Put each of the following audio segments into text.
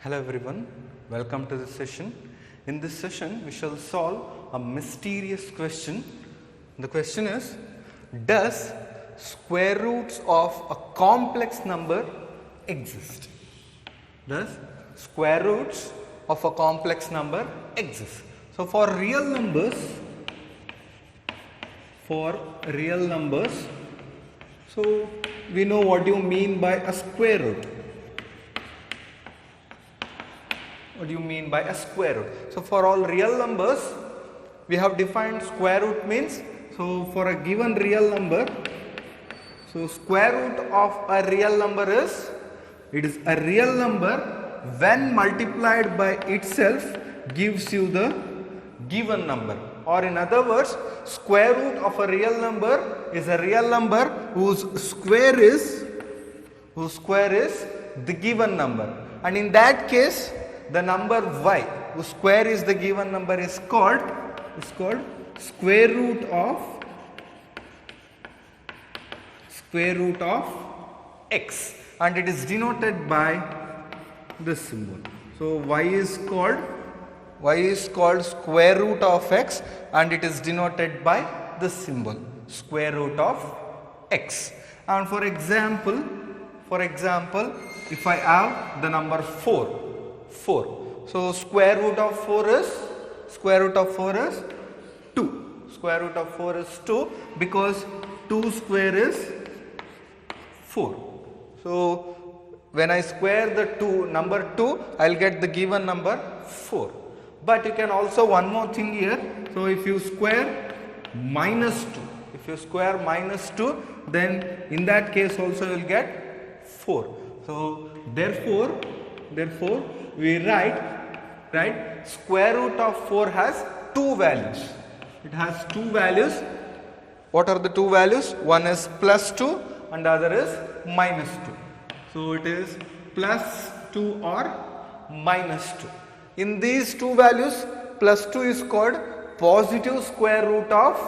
Hello everyone, welcome to this session. In this session, we shall solve a mysterious question. The question is, does square roots of a complex number exist? Does square roots of a complex number exist? So for real numbers, so we know what you mean by a square root. What do you mean by a square root? So for all real numbers, we have defined square root means, so for a given real number, so square root of a real number is, it is a real number when multiplied by itself gives you the given number. Or in other words, square root of a real number is a real number whose square is the given number. And in that case, the number y, whose square is the given number, is called square root of x, and it is denoted by this symbol. So y is called square root of x, and it is denoted by this symbol, square root of x. And for example, if I have the number 4, so square root of 4 is 2. Square root of 4 is 2 because 2 square is 4. So when I square the number 2, I'll get the given number 4. But you can also one more thing here. So if you square minus 2, then in that case also you will get 4. So therefore we write square root of 4 has two values. It has two values. What are the two values? One is plus 2 and the other is minus 2. So it is plus 2 or minus 2. In these two values, plus 2 is called positive square root of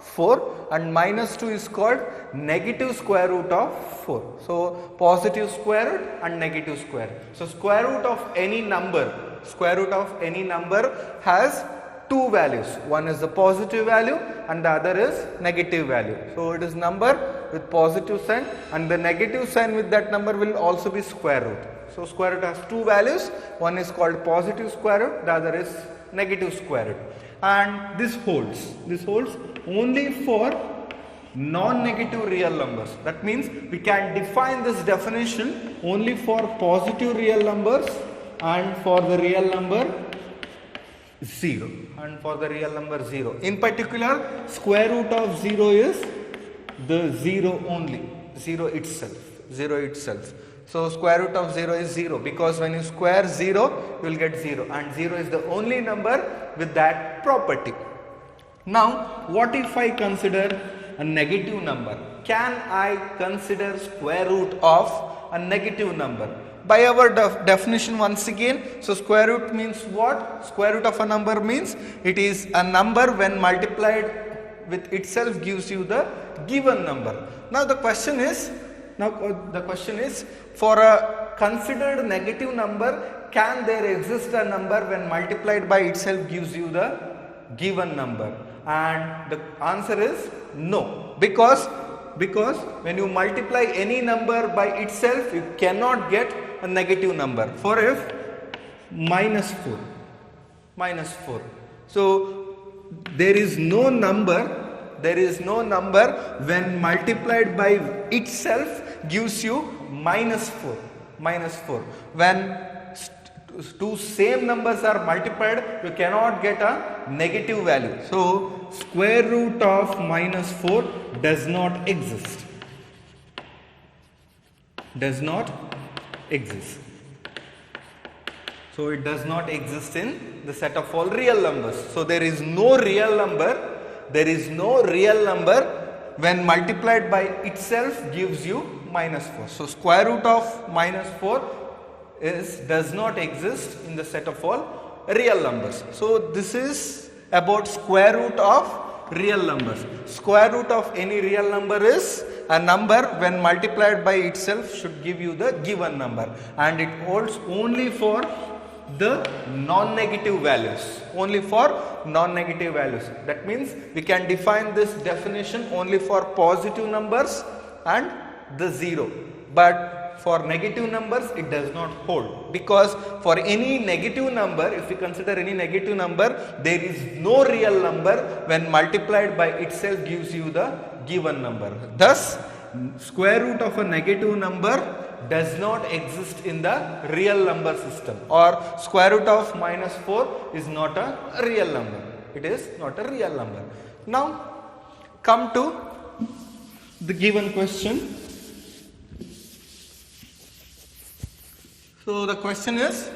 4 and minus 2 is called negative square root of 4. So positive square root and negative square root. So square root of any number has two values. One is the positive value and the other is negative value. So it is number with positive sign, and the negative sign with that number will also be square root. So square root has two values. One is called positive square root, the other is negative square root. And this holds only for non-negative real numbers. That means we can define this definition only for positive real numbers and for the real number 0. In particular, square root of 0 is the 0 only, 0 itself. So square root of 0 is 0 because when you square 0, you will get 0, and 0 is the only number with that property. Now, what if I consider a negative number? Can I consider square root of a negative number? By our definition once again, so square root means what? Square root of a number means it is a number when multiplied with itself gives you the given number. Now the question is, for a considered negative number, can there exist a number when multiplied by itself gives you the given number? And the answer is no, because when you multiply any number by itself, you cannot get a negative number. For if minus 4, so there is no number when multiplied by itself gives you minus 4. When two same numbers are multiplied, you cannot get a negative value. So square root of minus 4 does not exist. So it does not exist in the set of all real numbers. So there is no real number when multiplied by itself gives you minus 4. So square root of minus 4 does not exist in the set of all real numbers. So this is about square root of real numbers. Square root of any real number is a number when multiplied by itself should give you the given number, and it holds only for the non-negative values, only for non-negative values. That means we can define this definition only for positive numbers and the 0, but for negative numbers it does not hold, because for any negative number, if we consider any negative number, there is no real number when multiplied by itself gives you the given number. Thus, square root of a negative number does not exist in the real number system, or square root of -4 is not a real number. It is not a real number. Now come to the given question. So the question is,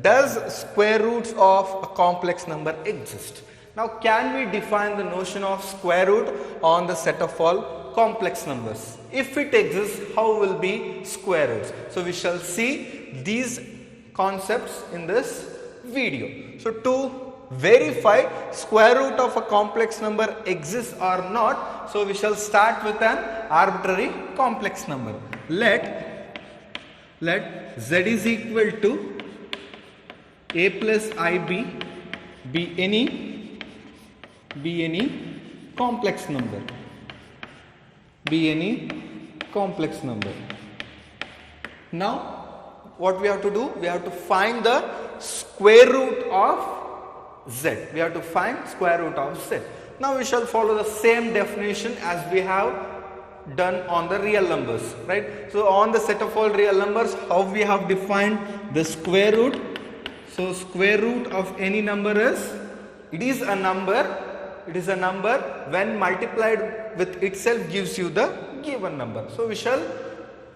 does square roots of a complex number exist? Now can we define the notion of square root on the set of all complex numbers? If it exists, how will be square roots? So we shall see these concepts in this video. So to verify square root of a complex number exists or not, so we shall start with an arbitrary complex number. Let z is equal to a plus ib be any complex number. Be any complex number. Now what we have to do? We have to find the square root of z. We have to find square root of z. Now we shall follow the same definition as we have done on the real numbers, right? So on the set of all real numbers, how we have defined the square root? So square root of any number is, it is a number when multiplied with itself gives you the given number. So we shall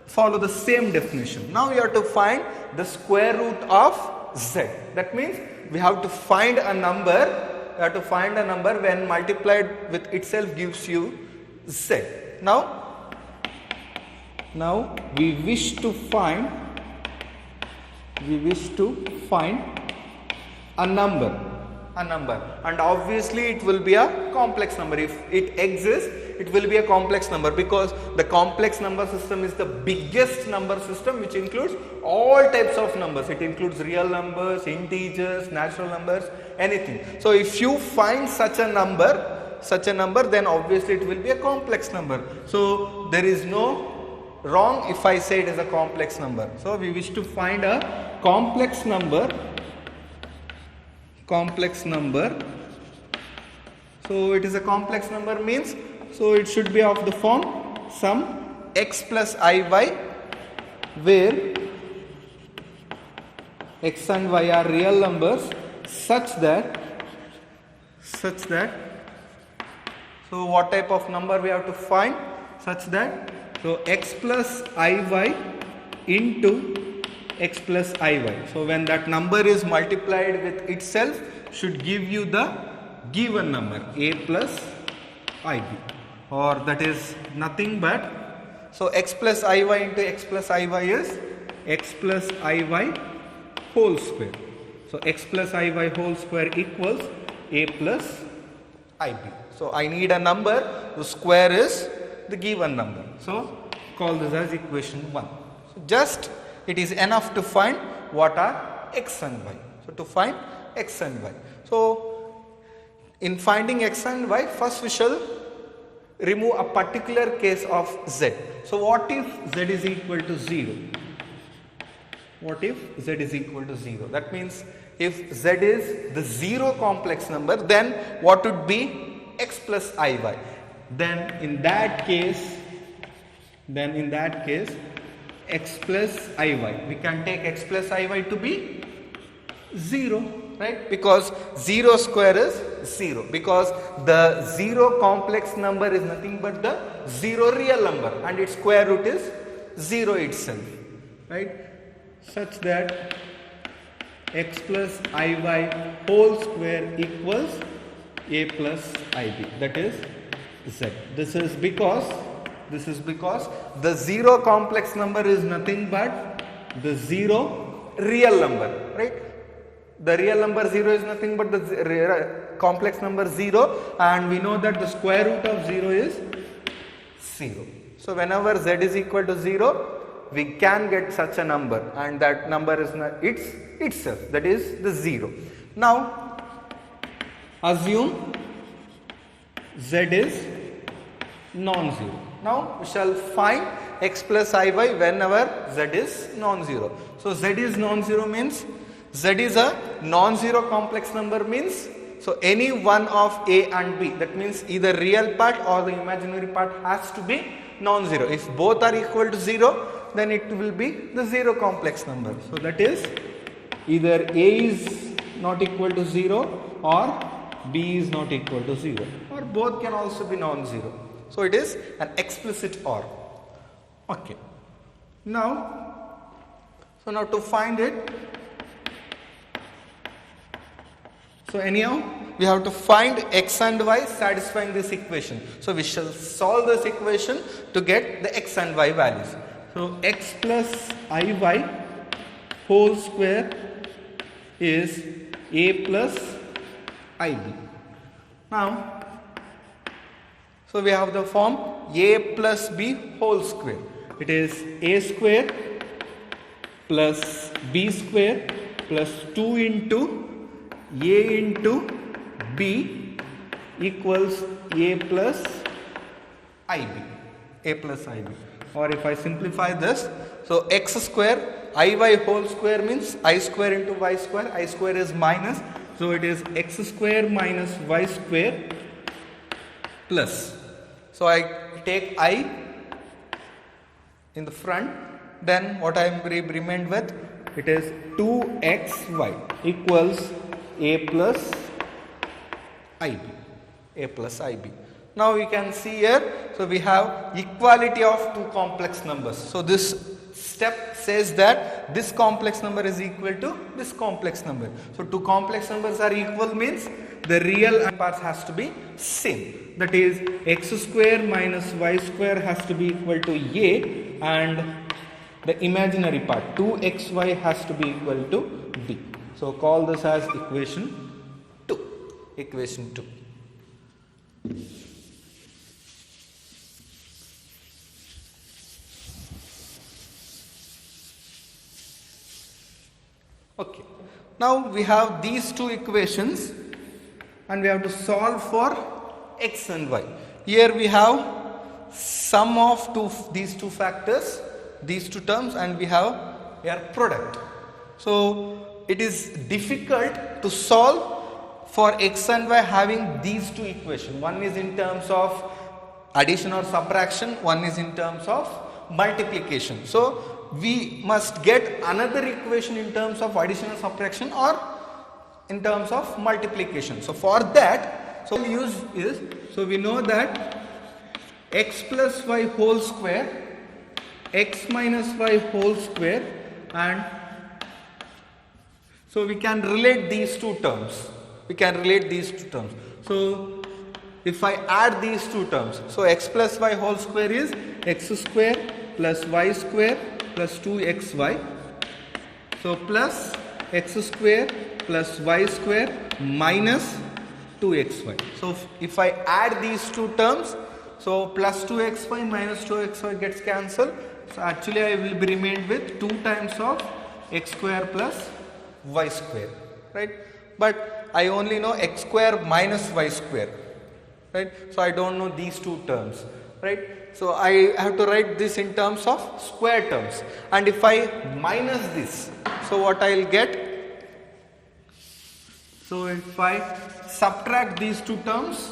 follow the same definition. Now we have to find the square root of z. That means we have to find a number, when multiplied with itself gives you z. Now we wish to find a number, and obviously it will be a complex number. If it exists, it will be a complex number, because the complex number system is the biggest number system which includes all types of numbers. It includes real numbers, integers, natural numbers, anything. So if you find such a number, then obviously it will be a complex number. So there is no wrong if I say it is a complex number. So we wish to find a complex number. So it is a complex number means, so it should be of the form some x plus iy, where x and y are real numbers such that so what type of number we have to find? Such that, so x plus iy into x plus iy. So when that number is multiplied with itself should give you the given number a plus ib, or that is nothing but, so x plus iy into x plus iy is x plus iy whole square. So x plus iy whole square equals a plus ib. So I need a number whose square is the given number. So call this as equation 1. So just it is enough to find what are x and y. So to find x and y. So in finding x and y, first we shall remove a particular case of z. So what if z is equal to 0? What if z is equal to 0? That means if z is the 0 complex number, then what would be x plus iy? Then in that case x plus iy, we can take x plus iy to be 0, right? Because 0 square is 0, because the 0 complex number is nothing but the 0 real number, and its square root is 0 itself, right? Such that x plus iy whole square equals a plus ib, that is z. This is because the 0 complex number is nothing but the 0 real number, right? The real number 0 is nothing but the complex number 0, and we know that the square root of 0 is 0. So whenever z is equal to 0, we can get such a number, and that number is itself, that is the 0. Now assume z is non-zero. Now we shall find x plus iy whenever z is non-zero. So z is non-zero means z is a non-zero complex number means, so any one of a and b, that means either real part or the imaginary part has to be non-zero. If both are equal to 0, then it will be the zero complex number. So that is either a is not equal to 0 or b is not equal to 0, or both can also be non-zero. So it is an explicit OR. Okay. Now to find it, so anyhow we have to find x and y satisfying this equation. So we shall solve this equation to get the x and y values. So x plus iy whole square is a plus ib. Now, so we have the form a plus b whole square. It is a square plus b square plus 2 into a into b equals a plus ib. A plus ib. Or if I simplify this, so x square iy whole square means I square into y square. I square is minus, so it is x square minus y square plus. So I take I in the front, then what I am remained with, it is 2xy equals a plus ib. A plus ib. Now we can see here, so we have equality of two complex numbers. So this step says that this complex number is equal to this complex number. So two complex numbers are equal means the real parts has to be same. That is x square minus y square has to be equal to a, and the imaginary part 2xy has to be equal to b. So call this as equation 2. Equation 2. Okay. Now we have these two equations and we have to solve for x and y. Here we have sum of these two factors, these two terms, and we have their product. So it is difficult to solve for x and y having these two equations. One is in terms of addition or subtraction, one is in terms of multiplication. So we must get another equation in terms of addition or subtraction or in terms of multiplication. So for that, so we use is, so we know that x plus y whole square, x minus y whole square, and so we can relate these two terms. We can relate these two terms. So if I add these two terms, so x plus y whole square is x square plus y square plus 2xy. So plus x square plus y square minus 2xy. So if I add these two terms, so plus 2xy minus 2xy gets cancelled. So actually I will be remained with 2 times of x square plus y square, right? But I only know x square minus y square, right? So I don't know these two terms, right? So I have to write this in terms of square terms, and if I minus this, so what I will get, so if I subtract these two terms,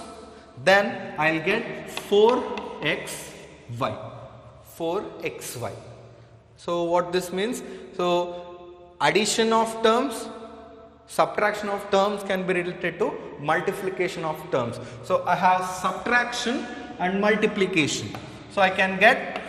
then I will get 4xy. 4xy. So what this means, so addition of terms, subtraction of terms can be related to multiplication of terms. So I have subtraction and multiplication. So I can get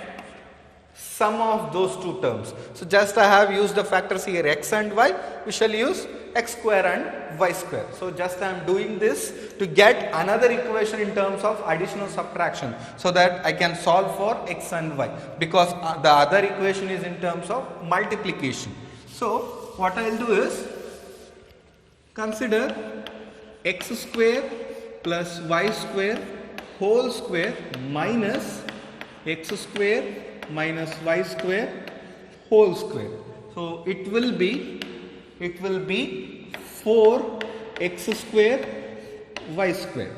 sum of those two terms. So just I have used the factors here x and y, we shall use x square and y square. So just I am doing this to get another equation in terms of addition or subtraction, so that I can solve for x and y, because the other equation is in terms of multiplication. So what I will do is consider x square plus y square whole square minus x square minus y square whole square. So it will be 4x square y square.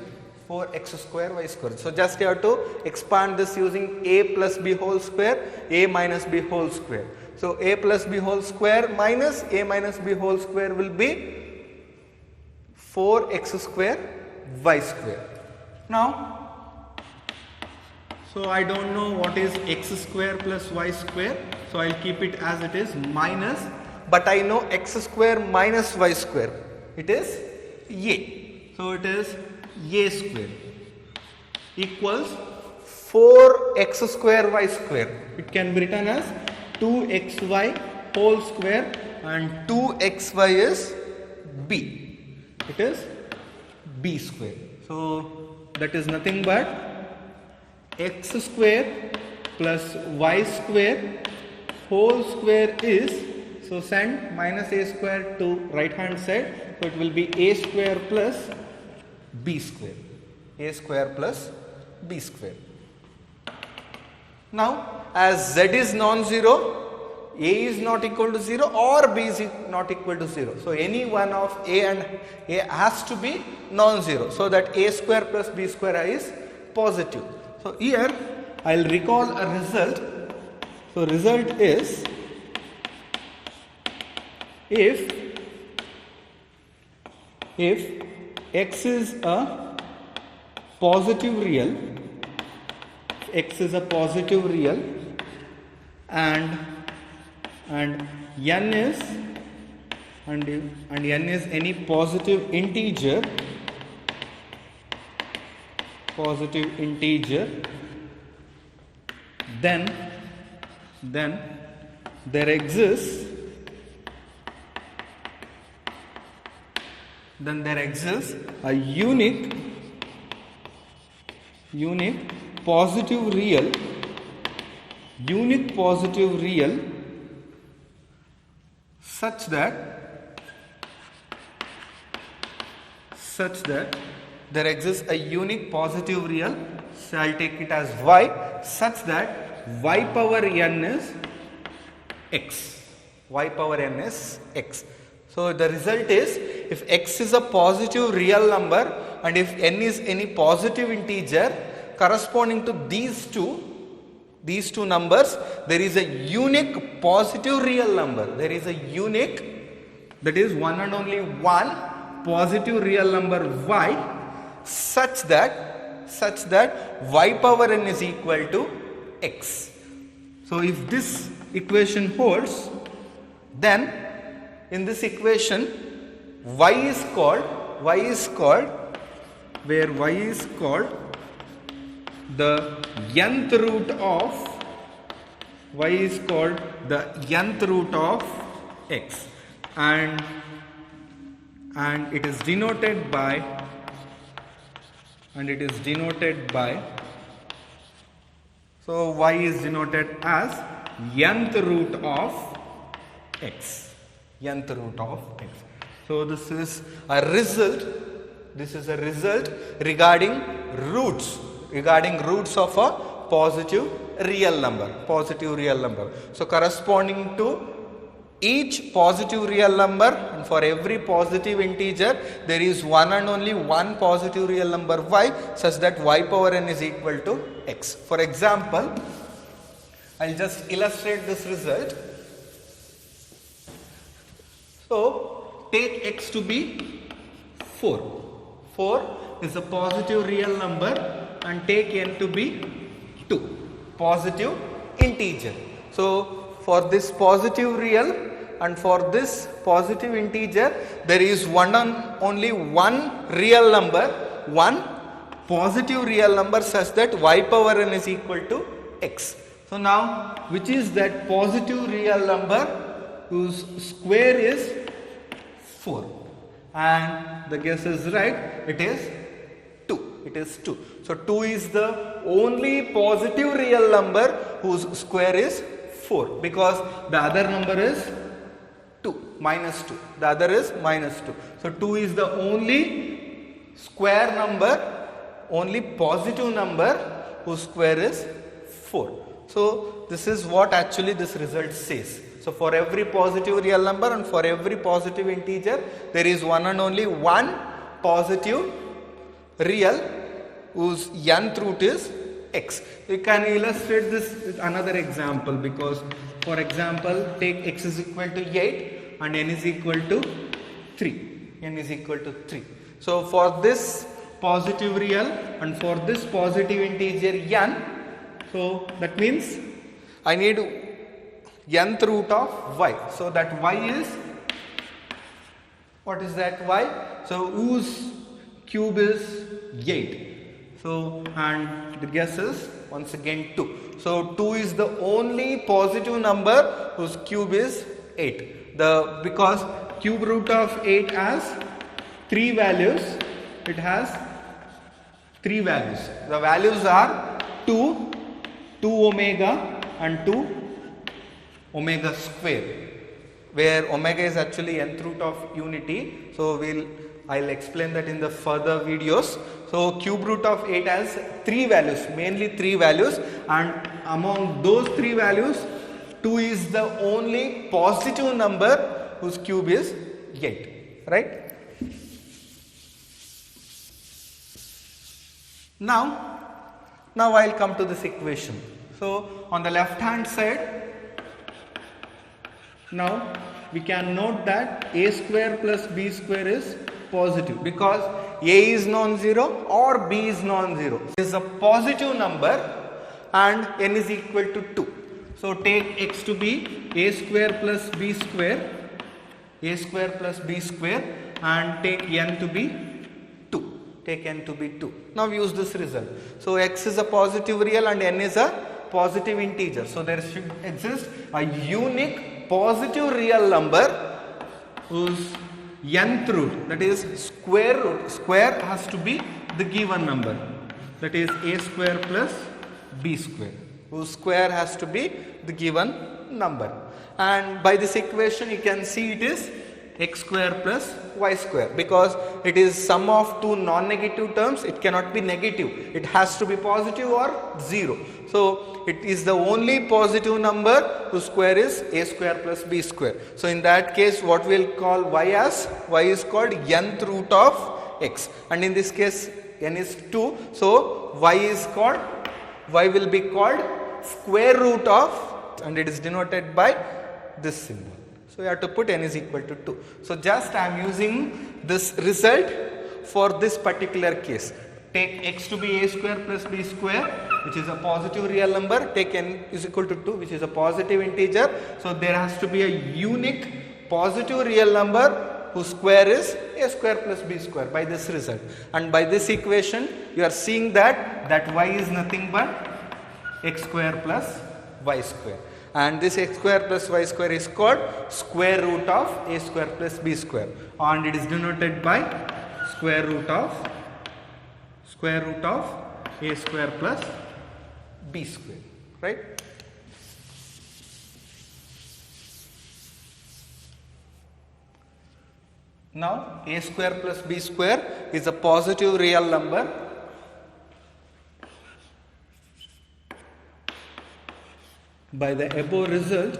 4x square y square. So just you have to expand this using a plus b whole square, a minus b whole square. So a plus b whole square minus a minus b whole square will be 4x square y square. Now, so I don't know what is x square plus y square, so I'll keep it as it is minus, but I know x square minus y square, it is a. So it is a square equals 4x square y square. It can be written as 2xy whole square, and 2xy is b. It is b square. So that is nothing but x square plus y square whole square is, so send minus a square to right hand side, so it will be a square plus b square. A square plus b square. Now as z is non-zero, a is not equal to 0 or b is not equal to 0. So any one of a and a has to be non-zero, so that a square plus b square is positive. So here I will recall a result. So result is, if x is a positive real, x is a positive real, and n is any positive integer, then there exists a unique positive real such that there exists a unique positive real, so I'll take it as y, such that y power n is x. Y power n is x. So the result is, if x is a positive real number and if n is any positive integer corresponding to these two numbers, there is a unique positive real number. There is a unique, that is one and only one positive real number y, such that y power n is equal to x. So if this equation holds, then in this equation y is called the nth root of x, and it is denoted by so y is denoted as nth root of x. So this is a result regarding roots of a positive real number. So corresponding to each positive real number, and for every positive integer there is one and only one positive real number y, such that y power n is equal to x. For example, I'll just illustrate this result. So take x to be 4. 4 is a positive real number, and take n to be 2, positive integer. So for this positive real and for this positive integer, there is one and only one real number, one positive real number, such that y power n is equal to x. So now, which is that positive real number whose square is 4? And the guess is right, it is 2. So 2 is the only positive real number whose square is 4, because the other number is 2, minus 2. The other is minus 2. So 2 is the only square number, only positive number whose square is 4. So this is what actually this result says. So for every positive real number and for every positive integer, there is one and only one positive real whose nth root is x. You can illustrate this with another example, because for example, take x is equal to 8 and n is equal to 3. N is equal to 3. So for this positive real and for this positive integer n, so that means I need nth root of y. So that y is, what is that y? So whose cube is 8. So, and the guess is once again 2. So 2 is the only positive number whose cube is 8. Because cube root of 8 has 3 values. It has 3 values. The values are 2, 2 omega and 2 omega square, where omega is actually nth root of unity. So I'll explain that in the further videos. So cube root of 8 has 3 values, mainly 3 values, and among those 3 values, 2 is the only positive number whose cube is 8, right? Now I'll come to this equation. So on the left hand side, now we can note that a square plus b square is positive, because a is non-zero or b is non-zero. It is a positive number and n is equal to 2. So take x to be a square plus b square, and take n to be 2. Take n to be 2. Now use this result. So x is a positive real and n is a positive integer. So there should exist a unique positive real number whose nth root, that is square root, square has to be the given number, that is a square plus b square, whose square has to be the given number. And by this equation you can see it is x square plus y square, because it is sum of two non-negative terms. It cannot be negative, it has to be positive or 0. So it is the only positive number whose square is a square plus b square. So in that case, what we will call y as, y is called nth root of x, and in this case n is 2, so y will be called square root of, and it is denoted by this symbol. So you have to put n is equal to 2. So just I am using this result for this particular case. Take x to be a square plus b square, which is a positive real number. Take n is equal to 2, which is a positive integer. So there has to be a unique positive real number whose square is a square plus b square by this result. And by this equation, you are seeing that y is nothing but x square plus y square. And this x square plus y square is called square root of a square plus b square, and it is denoted by square root of a square plus b square, right? Now a square plus b square is a positive real number. By the above result,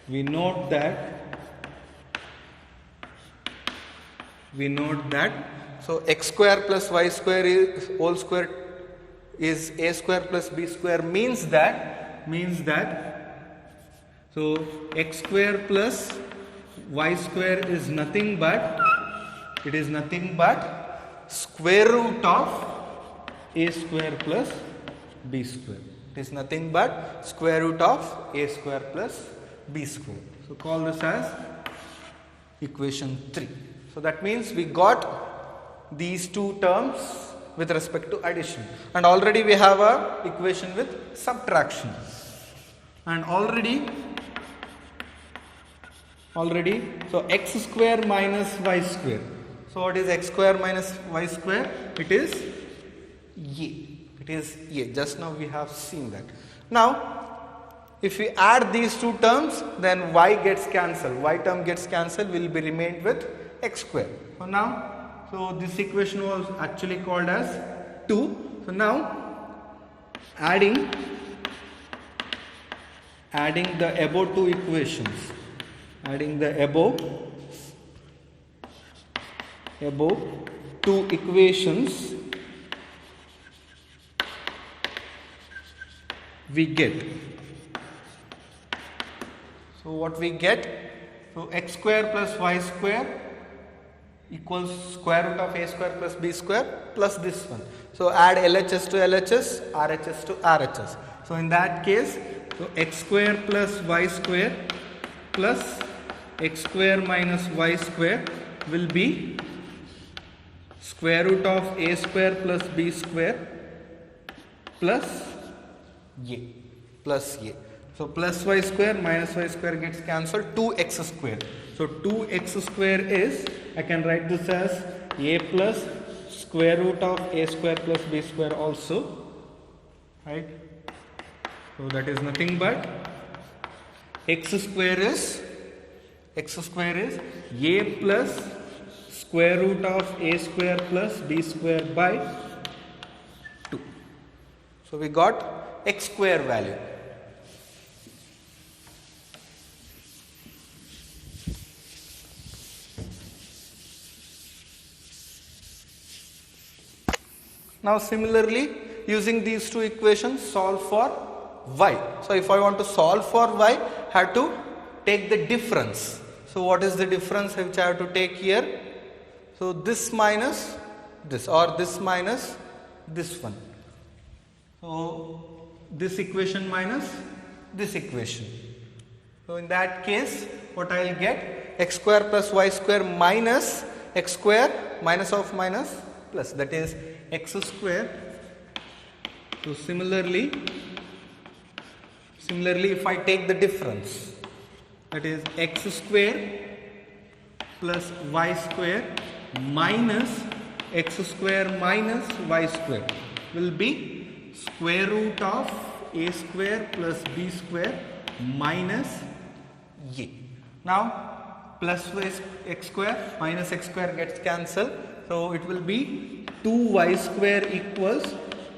we note that so x square plus y square is whole square is a square plus b square means that so x square plus y square is nothing but square root of a square plus b square. It is nothing but square root of a square plus b square. So call this as equation 3. So that means we got these two terms with respect to addition, and already we have a equation with subtraction, and already so x square minus y square. So what is x square minus y square? It is a. Just now we have seen that. Now if we add these two terms, then y gets cancelled. Y term gets cancelled, will be remained with x square. So now So this equation was actually called as 2. So now adding the above two equations, we get. So what we get? So x square plus y square equals square root of a square plus b square plus this one. So add LHS to LHS, RHS to RHS. So in that case, so x square plus y square plus x square minus y square will be square root of a square plus b square plus a. So plus y square minus y square gets cancelled, 2x square. So 2x square is, I can write this as a plus square root of a square plus b square also, right? So that is nothing but x square is a plus square root of a square plus b square by 2. So we got x square value. Now similarly, using these two equations, solve for y. So if I want to solve for y, I have to take the difference. So what is the difference which I have to take here? So this minus this, or this minus this one. So this equation minus this equation. So in that case, what I will get? X square plus y square minus x square minus of minus plus, that is x square. So similarly if I take the difference, that is x square plus y square minus x square minus y square will be square root of a square plus b square minus a. Now plus x square minus x square gets cancelled. So it will be 2y square equals,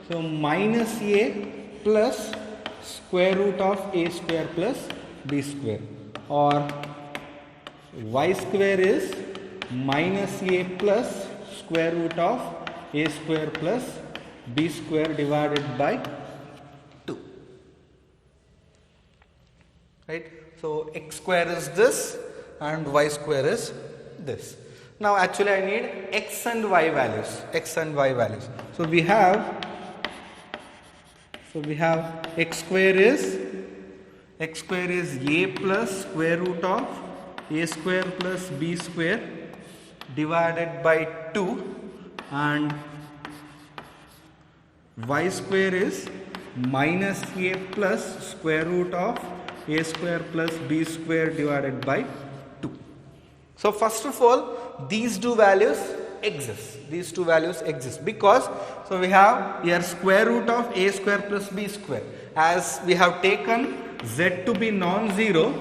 so minus a plus square root of a square plus b square, or y square is minus a plus square root of a square plus b square divided by 2. Right? So x square is this and y square is this. Now actually I need x and y values. So we have x square is a plus square root of a square plus b square divided by 2, and y square is minus a plus square root of a square plus b square divided by 2. So first of all, these two values exist because, so we have here square root of a square plus b square. As we have taken z to be non-zero,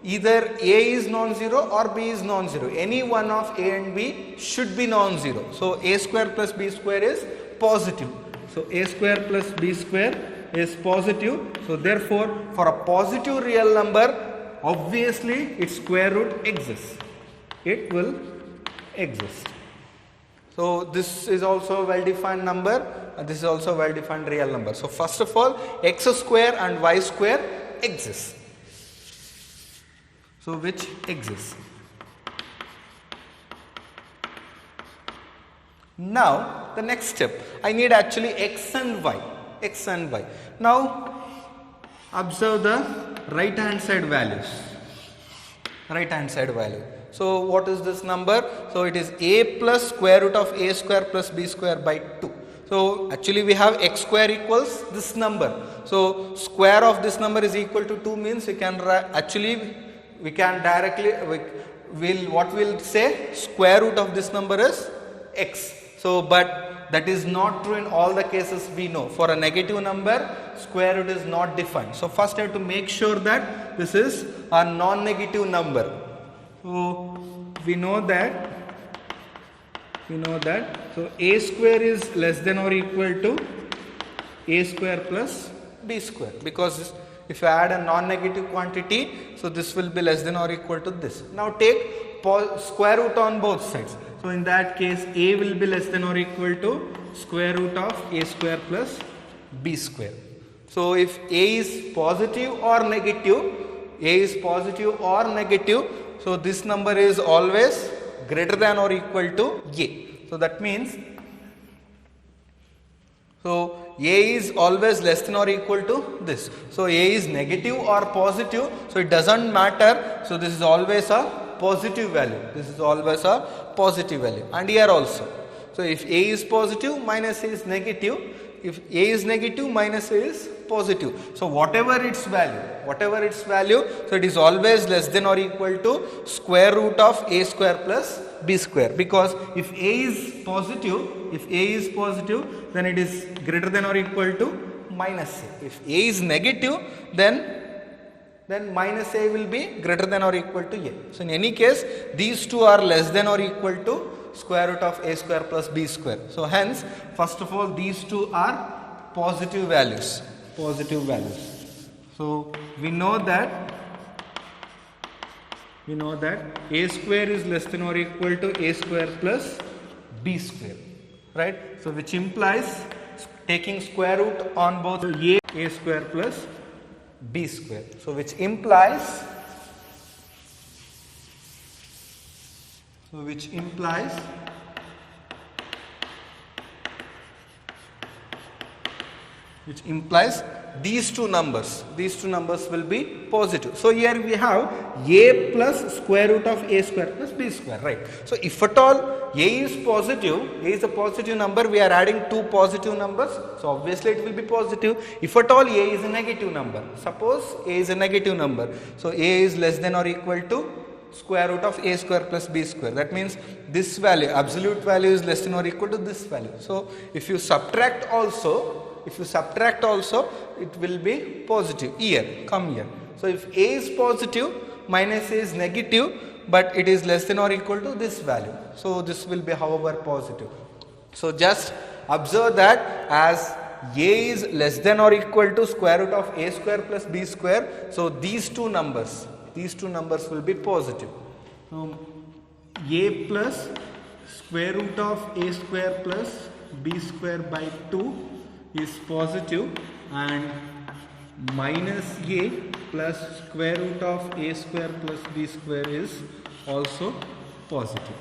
either a is non-zero or b is non-zero. Any one of a and b should be non-zero. So a square plus b square is positive. So a square plus b square is positive. So therefore, for a positive real number, obviously its square root exists. It will exist. So this is also a well-defined number, and this is also a well-defined real number. So first of all, x square and y square exists. So which exists. Now the next step, I need actually x and y. Now observe the right hand side values. So what is this number? So it is a plus square root of a square plus b square by 2. So actually we have x square equals this number. So square of this number is equal to 2 means we can directly what we'll say, square root of this number is x. So but that is not true in all the cases we know. For a negative number, square root is not defined. So first I have to make sure that this is a non-negative number. So we know that we know that. So a square is less than or equal to a square plus b square, because if you add a non-negative quantity, so this will be less than or equal to this. Now take square root on both sides. So in that case, a will be less than or equal to square root of a square plus b square. So if a is positive or negative, a is positive or negative, so this number is always greater than or equal to a. So that means, so a is always less than or equal to this. So a is negative or positive, so it doesn't matter. So this is always a positive value. This is always a positive value. And here also. So if a is positive, minus a is negative. If a is negative, minus a is positive. So whatever its value, so it is always less than or equal to square root of a square plus b square. Because if a is positive, then it is greater than or equal to minus a. If a is negative, then minus a will be greater than or equal to a. So in any case, these two are less than or equal to square root of a square plus b square. So hence, first of all, these two are positive values. So we know that a square is less than or equal to a square plus b square, right? So which implies taking square root on both a square plus b square. So which implies these two numbers will be positive. So here we have a plus square root of a square plus b square, right? So if at all a is a positive number, we are adding two positive numbers, so obviously it will be positive. If at all a is a negative number, suppose a is a negative number, so a is less than or equal to square root of a square plus b square. That means this value, absolute value, is less than or equal to this value. So if you subtract also, it will be positive. Come here. So if a is positive, minus a is negative, but it is less than or equal to this value. So this will be, however, positive. So just observe that as a is less than or equal to square root of a square plus b square. So these two numbers will be positive. So a plus square root of a square plus b square by 2 is positive, and minus a plus square root of a square plus b square is also positive.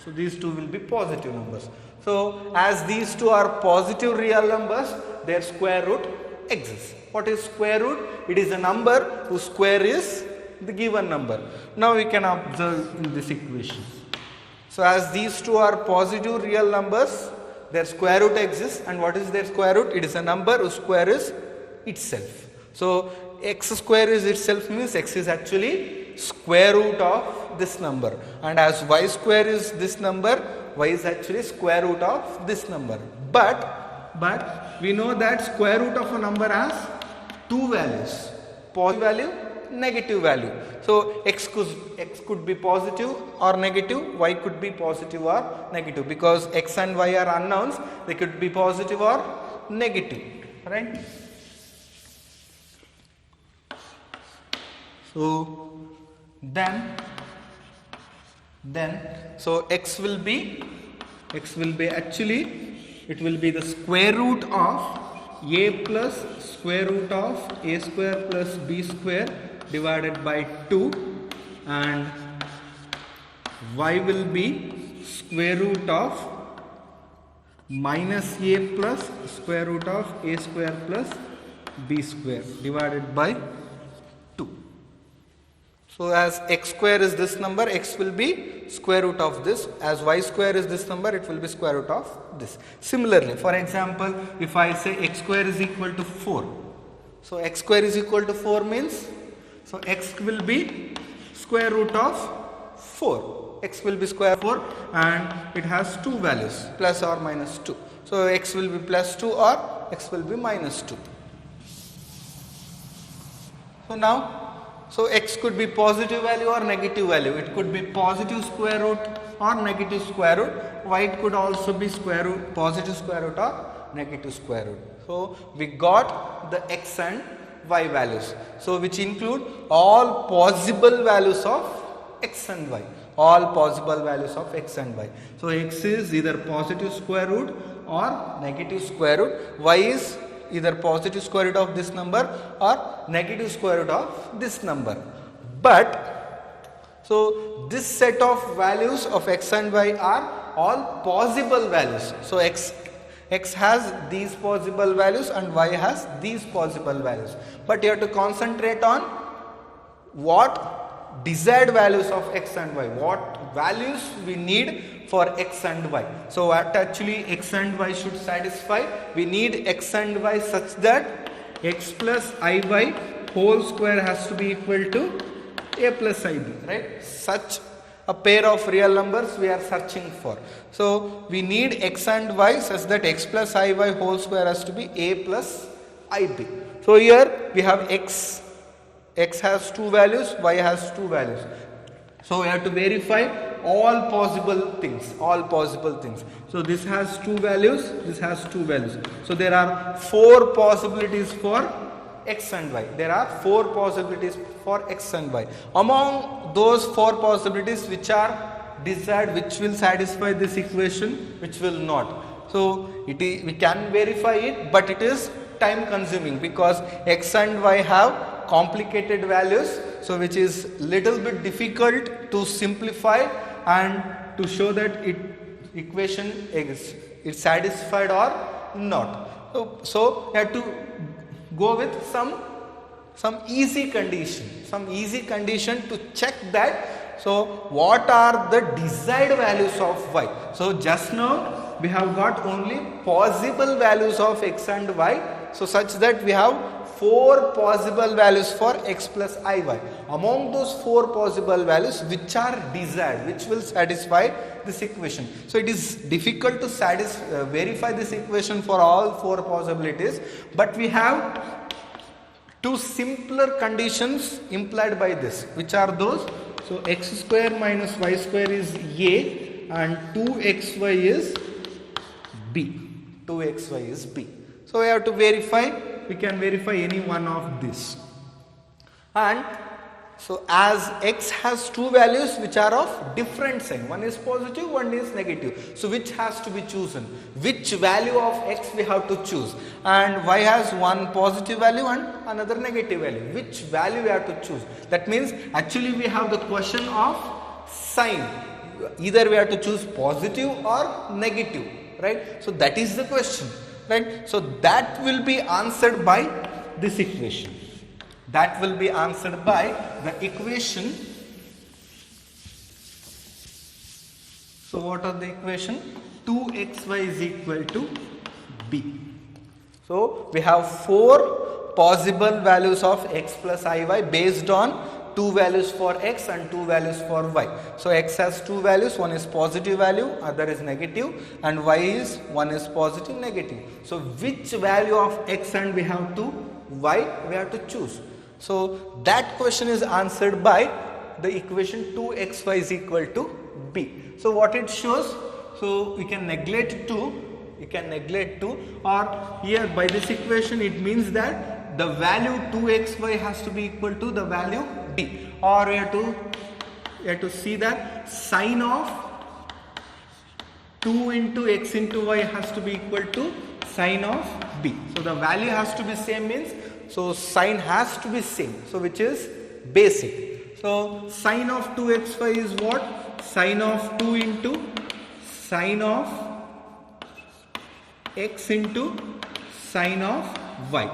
So these two will be positive numbers. So as these two are positive real numbers, their square root exists. What is square root? It is a number whose square is the given number. Now we can observe in this equation. So as these two are positive real numbers, their square root exists. And what is their square root? It is a number whose square is itself. So x square is itself means x is actually square root of this number. And as y square is this number, y is actually square root of this number. But we know that square root of a number has two values, positive value, negative value. So x could be positive or negative, y could be positive or negative, because x and y are unknowns. They could be positive or negative, right? So then so x will be actually, it will be the square root of a plus square root of a square plus b square divided by 2, and y will be square root of minus a plus square root of a square plus b square divided by 2. So as x square is this number, x will be square root of this. As y square is this number, it will be square root of this. Similarly, for example, if I say x square is equal to 4. So x square is equal to 4 means, so x will be square root of 4. X will be square 4, and it has two values, plus or minus 2. So x will be plus 2 or x will be minus 2. So now, so x could be positive value or negative value. It could be positive square root or negative square root. Y could also be square root, positive square root or negative square root. So we got the x and y values. So which include all possible values of x and y. All possible values of x and y. So x is either positive square root or negative square root. Y is either positive square root of this number or negative square root of this number. But so this set of values of x and y are all possible values. So x has these possible values and y has these possible values. But you have to concentrate on what desired values of x and y, what values we need for x and y. So what actually x and y should satisfy? We need x and y such that x plus iy whole square has to be equal to a plus ib, right? Such a pair of real numbers we are searching for. So we need x and y such that x plus iy whole square has to be a plus ib. So here we have x has two values, y has two values. So we have to verify all possible things. So this has two values, this has two values. So there are four possibilities for x and y. There are four possibilities for x and y. Among those four possibilities, which are desired, which will satisfy this equation, which will not. So we can verify it, but it is time consuming because x and y have complicated values, so which is little bit difficult to simplify and to show that equation is satisfied or not. So you have to go with some easy condition to check that. So what are the desired values of y? So just now we have got only possible values of x and y, so such that we have four possible values for x plus iy. Among those four possible values, which are desired, which will satisfy this equation. So it is difficult to verify this equation for all four possibilities, but we have two simpler conditions implied by this. Which are those? So x square minus y square is a and 2xy is b. 2xy is b. So we have to verify. We can verify any one of this. And so as x has two values which are of different sign, one is positive, one is negative. So which has to be chosen? Which value of x we have to choose? And y has one positive value and another negative value. Which value we have to choose? That means actually we have the question of sign. Either we have to choose positive or negative, right? So that is the question. Right? So that will be answered by this equation. That will be answered by the equation. So what are the equation? 2xy is equal to b. So we have four possible values of x plus iy based on two values for x and two values for y. So x has two values, one is positive value, other is negative, and y is one is positive, negative. So which value of x and we have to y we have to choose. So that question is answered by the equation 2xy is equal to b. So what it shows? So we can neglect 2, or here by this equation it means that the value 2xy has to be equal to the value b, or we have to see that sine of 2 into x into y has to be equal to sine of b. So the value has to be same means, so sine has to be same, so which is basic. So sine of 2xy is what? Sine of 2 into sine of x into sine of y,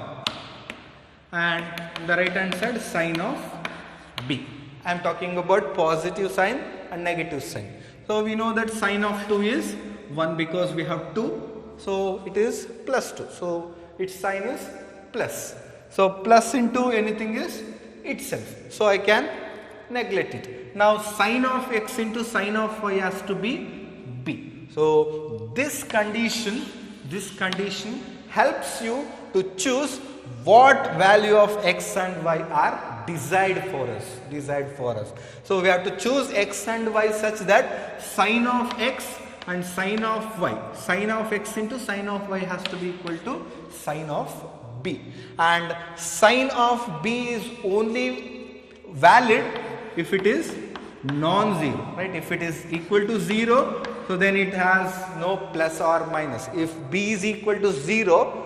and the right hand side sine of b. I am talking about positive sign and negative sign. So we know that sine of 2 is 1 because we have 2, so it is plus 2. So its sign is plus. So plus into anything is itself. So I can neglect it. Now sine of x into sine of y has to be b. So this condition helps you to choose what value of x and y are desired for us. So we have to choose x and y such that sine of x and sine of y, sine of x into sine of y has to be equal to sine of b, and sine of b is only valid if it is non-zero, right? If it is equal to 0, so then it has no plus or minus. If b is equal to 0,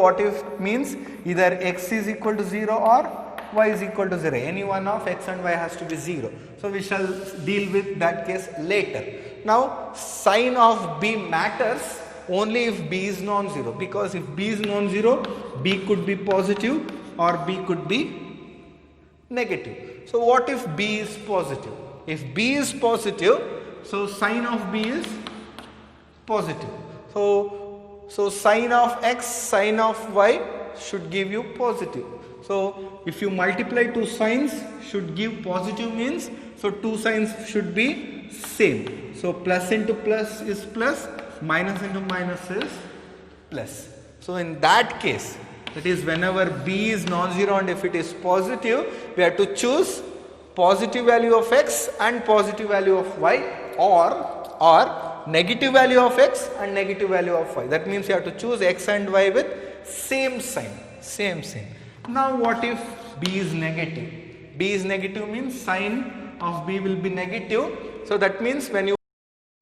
what if means either x is equal to 0 or y is equal to 0. Any one of x and y has to be 0. So we shall deal with that case later. Now sine of b matters only if b is non-zero, because if b is non-zero, b could be positive or b could be negative. So what if b is positive? If b is positive, so sine of b is positive. So sine of x, sine of y should give you positive. So if you multiply two signs should give positive means, so two signs should be same. So plus into plus is plus, minus into minus is plus. So in that case, that is whenever b is non-zero and if it is positive, we have to choose positive value of x and positive value of y, or negative value of x and negative value of y. That means you have to choose x and y with same sign. Now what if b is negative? B is negative means sine of b will be negative. So that means when you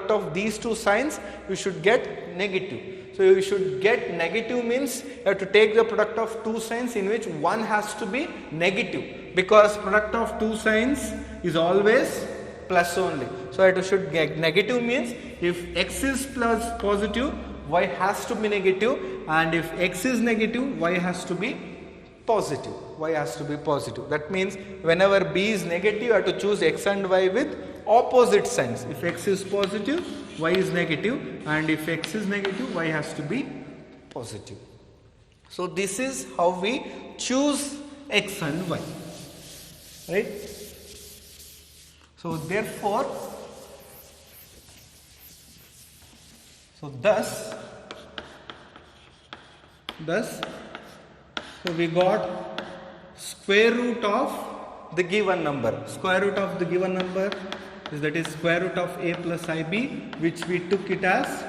of these two signs, you should get negative. So you should get negative means you have to take the product of two signs in which one has to be negative, because product of two signs is always plus only. So I should get negative means if x is plus positive, y has to be negative, and if x is negative, y has to be positive. That means whenever b is negative, you have to choose x and y with opposite signs. If x is positive, y is negative, and if x is negative, y has to be positive. So this is how we choose x and y, right? So therefore, thus so we got square root of the given number. Square root of the given number is, that is square root of a plus ib, which we took it as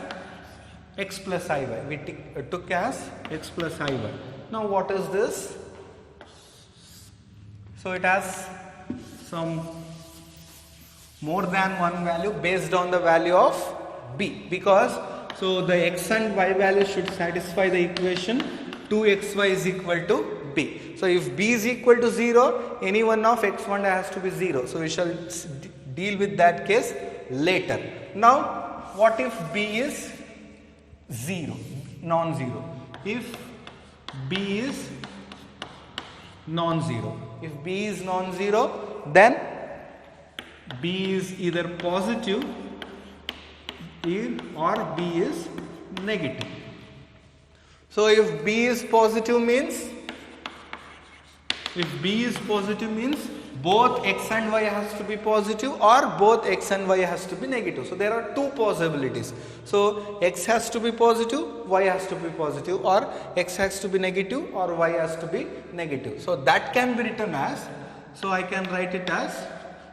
x plus iy. We took as x plus iy. Now what is this? So it has some more than one value based on the value of b, because so the x and y value should satisfy the equation 2xy is equal to b. So if b is equal to 0, any one of x1 has to be 0. So we shall deal with that case later. Now what if b is 0, non-zero? If b is non-zero, then b is either positive or b is negative. So if b is positive means, both x and y has to be positive or both x and y has to be negative. So there are two possibilities. So x has to be positive, y has to be positive, or x has to be negative or y has to be negative. So that can be written as, so I can write it as,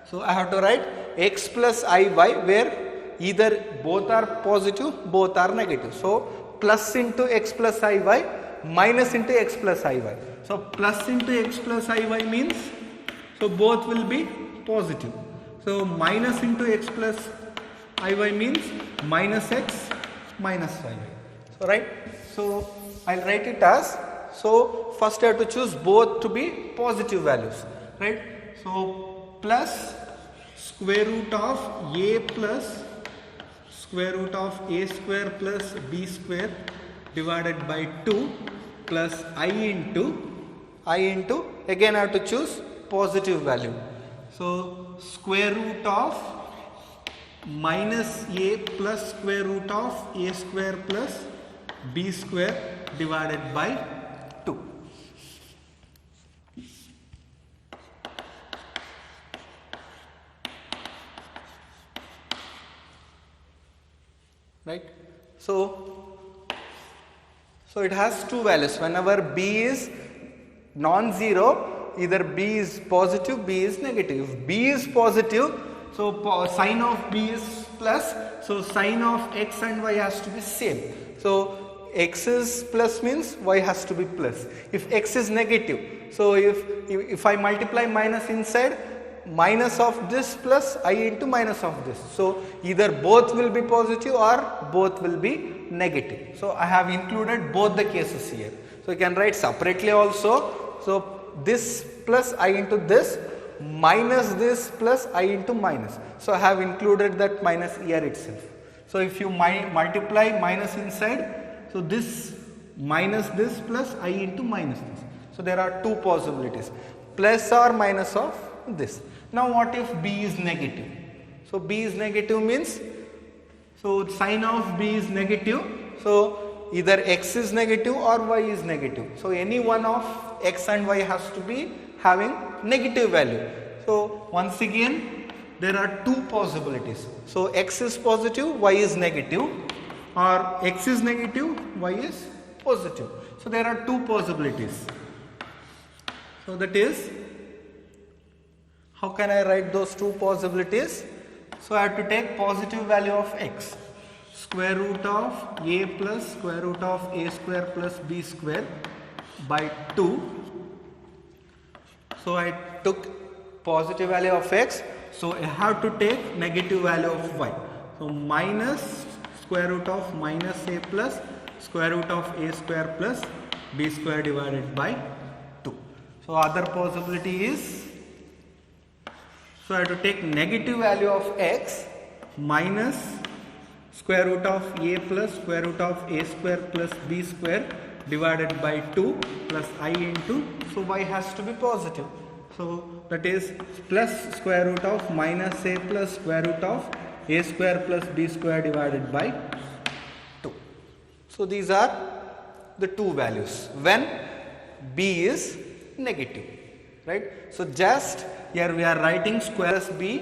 so I have to write x plus iy, where either both are positive, both are negative. So plus into x plus iy, minus into x plus iy. So plus into x plus iy means, so both will be positive. So minus into x plus iy means minus x minus iy. So right. So I'll write it as, so first I have to choose both to be positive values, right? So plus square root of a plus square root of a square plus b square divided by 2 plus I into again I have to choose positive value. So square root of minus a plus square root of a square plus b square divided by 2. Right. So So it has two values. Whenever b is non-zero, either b is positive, b is negative. If b is positive, so sign of b is plus, so sign of x and y has to be same. So x is plus means y has to be plus. If x is negative, so if I multiply minus inside, minus of this plus I into minus of this. So either both will be positive or both will be negative. So I have included both the cases here. So you can write separately also. So this plus I into this minus this plus I into minus. So I have included that minus here itself. So if you multiply minus inside, so this minus this plus I into minus this. So there are two possibilities, plus or minus of this. Now what if b is negative? So b is negative means, so sign of b is negative, so either x is negative or y is negative. So any one of x and y has to be having negative value. So once again there are two possibilities. So x is positive, y is negative, or x is negative, y is positive. So there are two possibilities. So that is, how can I write those two possibilities? So I have to take positive value of x, square root of a plus square root of a square plus b square by 2. So I took positive value of x, so I have to take negative value of y. So minus square root of minus a plus square root of a square plus b square divided by 2. So other possibility is, so I have to take negative value of x minus square root of a plus square root of a square plus b square divided by 2 plus I into, so y has to be positive. So that is plus square root of minus a plus square root of a square plus b square divided by 2. So these are the two values when b is negative, right? So just here we are writing square plus b,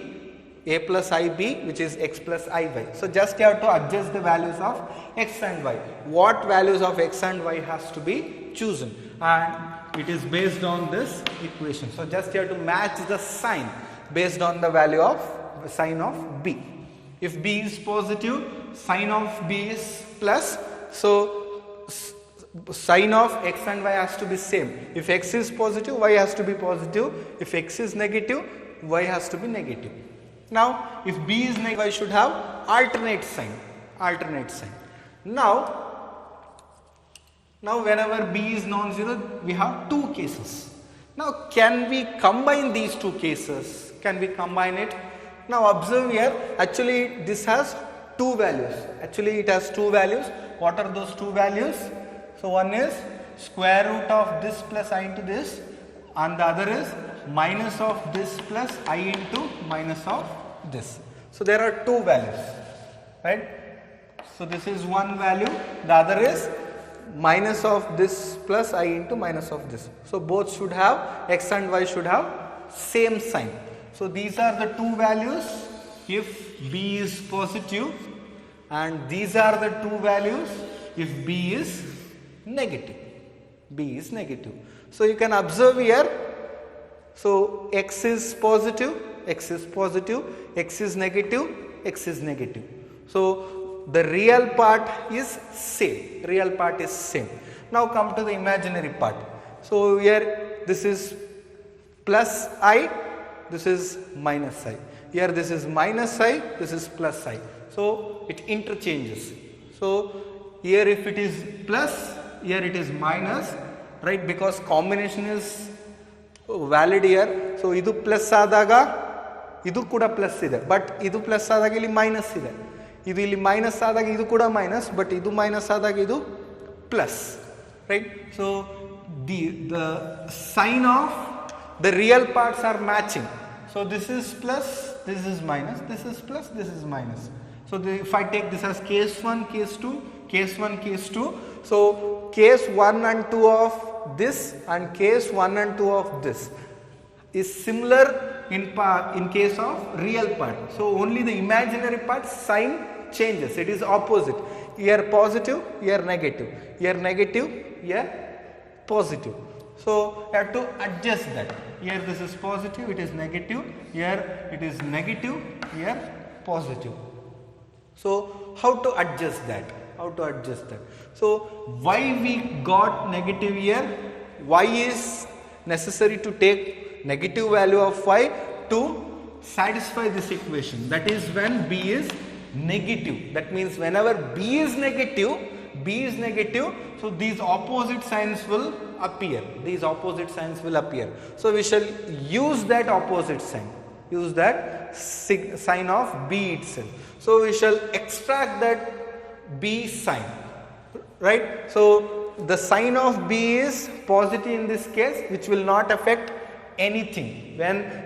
a plus ib, which is x plus iy. So just you have to adjust the values of x and y. What values of x and y has to be chosen, and it is based on this equation. So just you have to match the sign based on the value of sign of b. If b is positive, sign of b is plus, so sign of x and y has to be same. If x is positive, y has to be positive. If x is negative, y has to be negative. Now if b is negative, y should have alternate sign. Now whenever b is non-zero, we have two cases. Now can we combine these two cases? Can we combine it? Now observe here, actually this has two values. Actually it has two values. What are those two values? So one is square root of this plus I into this, and the other is minus of this plus I into minus of this. So there are two values, right? So this is one value, the other is minus of this plus I into minus of this. So both should have, x and y should have same sign. So these are the two values if b is positive, and these are the two values if b is negative. So you can observe here, so x is positive, x is negative. So the real part is same. Now come to the imaginary part. So here this is plus I, this is minus I. Here this is minus I, this is plus I. So it interchanges. So here if it is plus, here it is minus, right? Because combination is valid here. So idu plus adaga idu kuda plus ide, but idu plus adaga illi minus ide. Idu illi minus adaga idu kuda minus, but idu minus adaga idu plus, right? So the sign of the real parts are matching. So this is plus, this is minus, this is plus, this is minus. So if I take this as case 1, case 2, case 1, case 2. So case 1 and 2 of this and case 1 and 2 of this is similar in case of real part. So only the imaginary part sign changes, it is opposite. here positive, here negative, here negative, here positive. So you have to adjust that. Here this is positive, it is negative, here it is negative, here positive. So how to adjust that? How to adjust that? So why we got negative here? Y is necessary to take negative value of y to satisfy this equation. That is when b is negative. That means whenever b is negative, so these opposite signs will appear. These opposite signs will appear. So we shall use that opposite sign. Use that sign of b itself. So we shall extract that b sign. Right? So the sign of b is positive in this case, which will not affect anything.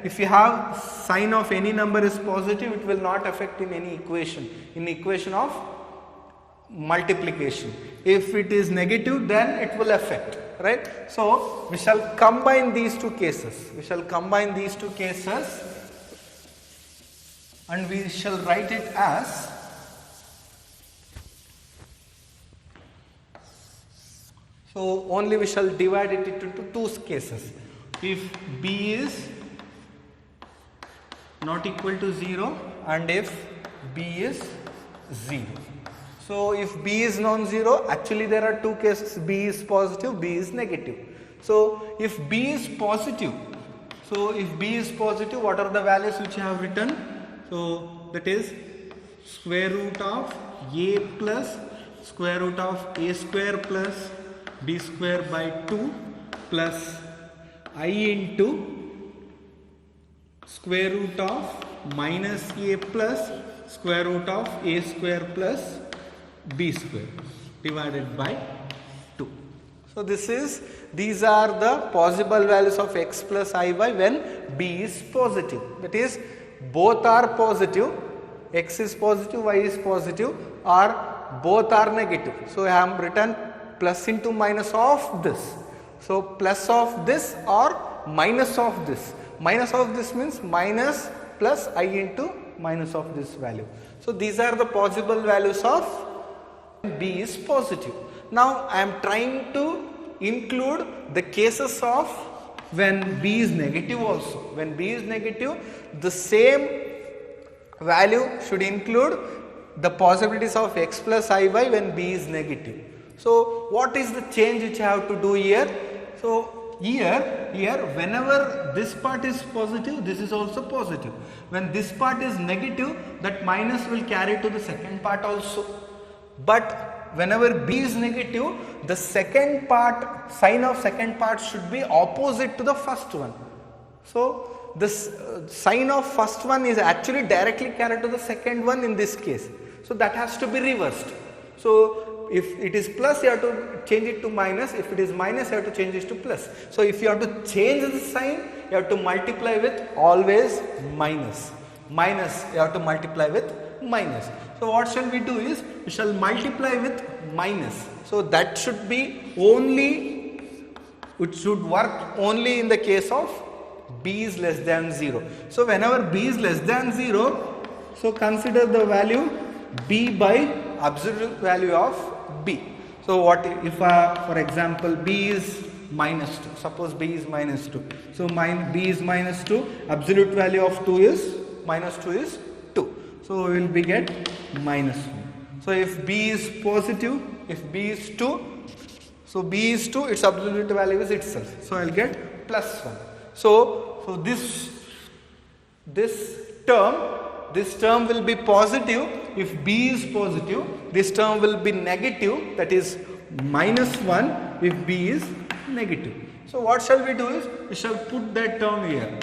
If you have sign of any number is positive, it will not affect in any equation. In equation of multiplication. If it is negative, then it will affect. Right? So we shall combine these two cases. And we shall write it as so only we shall divide it into two cases. If b is not equal to 0 and if b is 0. So if b is non-zero, actually there are two cases, b is positive, b is negative. So if b is positive, what are the values which I have written? So that is square root of a plus square root of a square plus b square by 2 plus I into square root of minus a plus square root of a square plus b square divided by 2. So these are the possible values of x plus iy when b is positive. That is, both are positive, x is positive, y is positive, or both are negative. So I have written plus into minus of this. So plus of this or minus of this. Minus of this means minus plus I into minus of this value. So these are the possible values of b is positive. Now I am trying to include the cases of when b is negative also. When b is negative, the same value should include the possibilities of x plus iy when b is negative. So what is the change which I have to do here? So here whenever this part is positive, this is also positive. When this part is negative, that minus will carry to the second part also. But whenever b is negative, the second part, sign of second part should be opposite to the first one. So this sign of first one is actually directly carried to the second one in this case. So that has to be reversed. So if it is plus, you have to change it to minus. If it is minus, you have to change it to plus. So if you have to change the sign, you have to multiply with always minus. Minus, you have to multiply with minus. So what shall we do is, we shall multiply with minus. So that should be only, it should work only in the case of b is less than 0. So whenever b is less than 0, so consider the value b by absolute value of b. So what if for example b is minus 2, suppose b is minus 2. So b is minus 2, absolute value of 2 is minus 2 is 2. So we will get minus 1. So if b is positive, if b is 2, so b is 2, its absolute value is itself. So I will get plus 1. So this term will be positive if b is positive. This term will be negative, that is minus 1 if b is negative. So what shall we do is, we shall put that term here.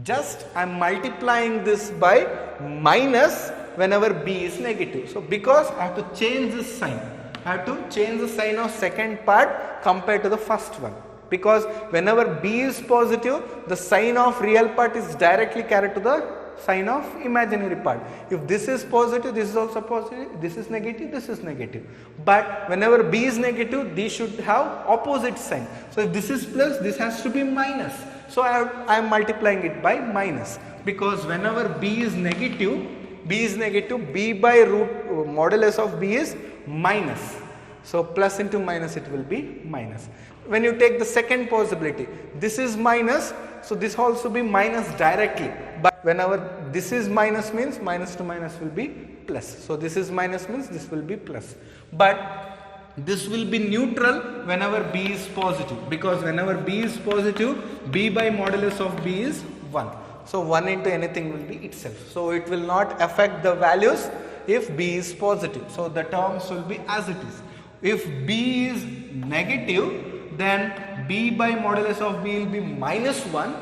Just I am multiplying this by minus whenever b is negative. So because I have to change this sign, I have to change the sign of second part compared to the first one. Because whenever b is positive, the sign of real part is directly carried to the sign of imaginary part. If this is positive, this is also positive, this is negative, this is negative. But whenever b is negative, these should have opposite sign. So if this is plus, this has to be minus. So I am multiplying it by minus. Because whenever b is negative, b is negative, b by root modulus of b is minus. So plus into minus, it will be minus. When you take the second possibility, this is minus, so this also be minus directly. But whenever this is minus means minus to minus will be plus. So this is minus means this will be plus. But this will be neutral whenever b is positive, because whenever b is positive, b by modulus of b is 1. So 1 into anything will be itself. So it will not affect the values if b is positive. So the terms will be as it is. If b is negative, then b by modulus of b will be minus 1,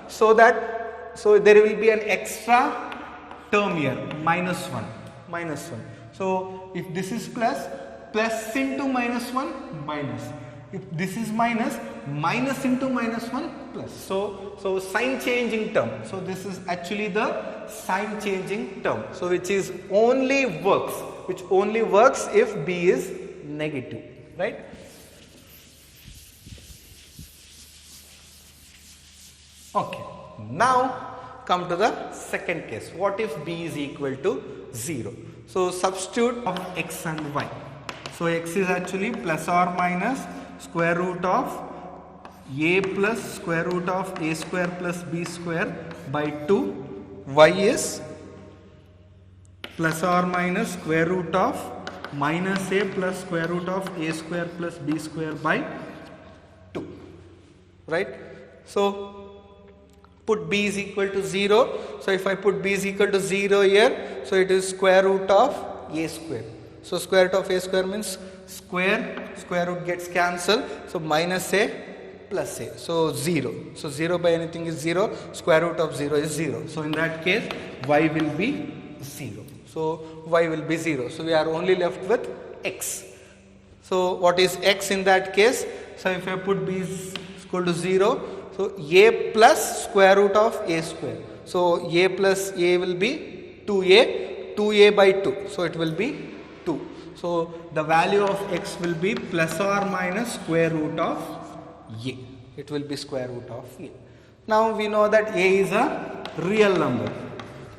so there will be an extra term here, minus 1. So if this is plus, plus into minus 1, minus. If this is minus, minus into minus 1, plus. So sign changing term. So this is actually the sign changing term. So which only works if b is negative, right? Okay, now come to the second case. What if b is equal to 0? So substitute of x and y. So x is actually plus or minus square root of a plus square root of a square plus b square by 2. Y is plus or minus square root of minus a plus square root of a square plus b square by 2. Right? So put b is equal to 0. So if I put b is equal to 0 here, so it is square root of a square. So square root of a square means square root gets cancelled. So minus a plus a. So 0. So 0 by anything is 0. Square root of 0 is 0. So in that case, y will be 0. So y will be 0. So we are only left with x. So what is x in that case? So if I put b is equal to 0, so a plus square root of a square. So a plus a will be 2a by 2. So it will be 2. So the value of x will be plus or minus square root of a. It will be square root of a. Now we know that a is a real number.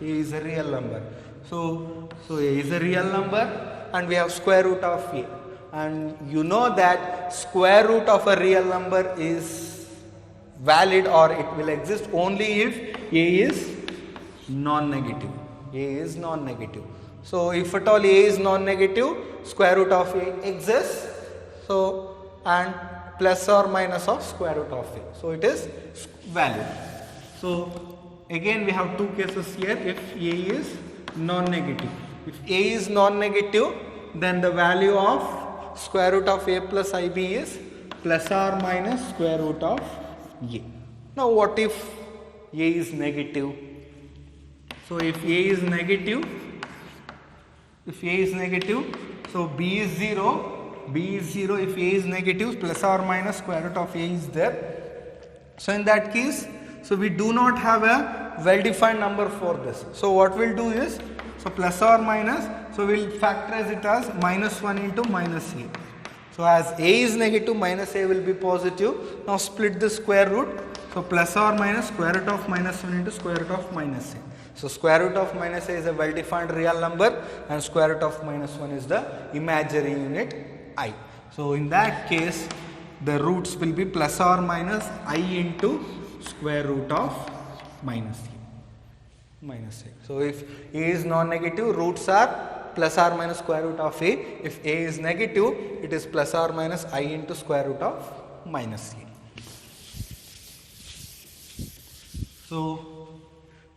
A is a real number. So a is a real number and we have square root of a. And you know that square root of a real number is valid, or it will exist only if a is non-negative. A is non-negative. So if at all a is non-negative, square root of a exists. So and plus or minus of square root of a. So it is valid. So again we have two cases here. If a is non-negative. If a is non-negative, then the value of square root of a plus ib is plus or minus square root of a. Now what if a is negative? So if a is negative, so b is 0. If a is negative, plus or minus square root of a is there. So in that case, so we do not have a well-defined number for this. So what we'll do is, so plus or minus, so we'll factorize it as minus 1 into minus a. So as a is negative, minus a will be positive. Now split the square root. So plus or minus square root of minus 1 into square root of minus a. So square root of minus a is a well-defined real number and square root of minus 1 is the imaginary unit I. So in that case, the roots will be plus or minus I into square root of minus a. So if a is non-negative, roots are plus or minus square root of a. If a is negative, it is plus or minus I into square root of minus a. So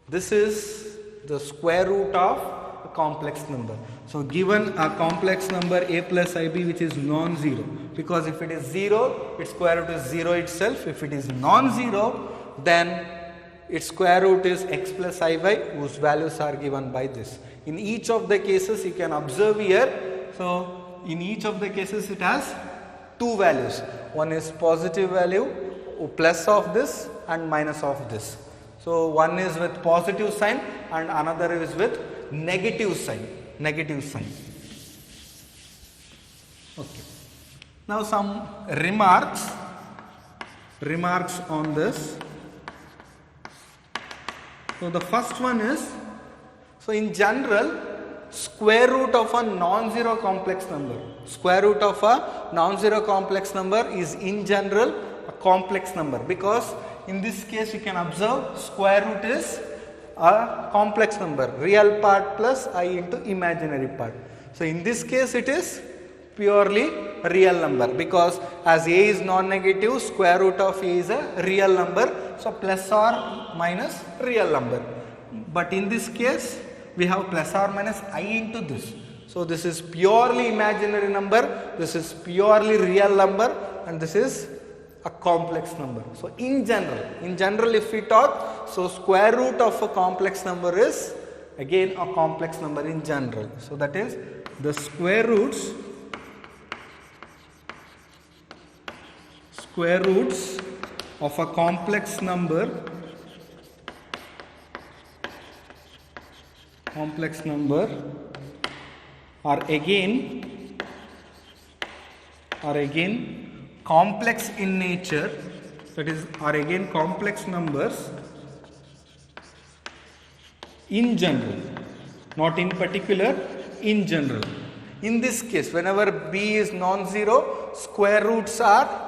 this is the square root of a complex number. So given a complex number a plus ib which is non-zero, because if it is 0, its square root is 0 itself. If it is non-zero, then its square root is x plus iy, whose values are given by this. In each of the cases you can observe here, so in each of the cases it has two values. One is positive value, plus of this and minus of this. So one is with positive sign and another is with negative sign. Okay. Now some remarks on this. So the first one is, So in general, square root of a non-zero complex number, square root of a non-zero complex number is in general a complex number, because in this case you can observe square root is a complex number, real part plus I into imaginary part. So in this case it is purely a real number, because as a is non-negative, square root of a is a real number, so plus or minus real number. But in this case we have plus or minus I into this, so this is purely imaginary number, this is purely real number, and this is a complex number. So in general if we talk, so square root of a complex number is again a complex number in general. So that is the square roots of a complex number are again complex in nature, that is are again complex numbers in general, not in particular, in general. In this case, whenever b is non-zero, square roots are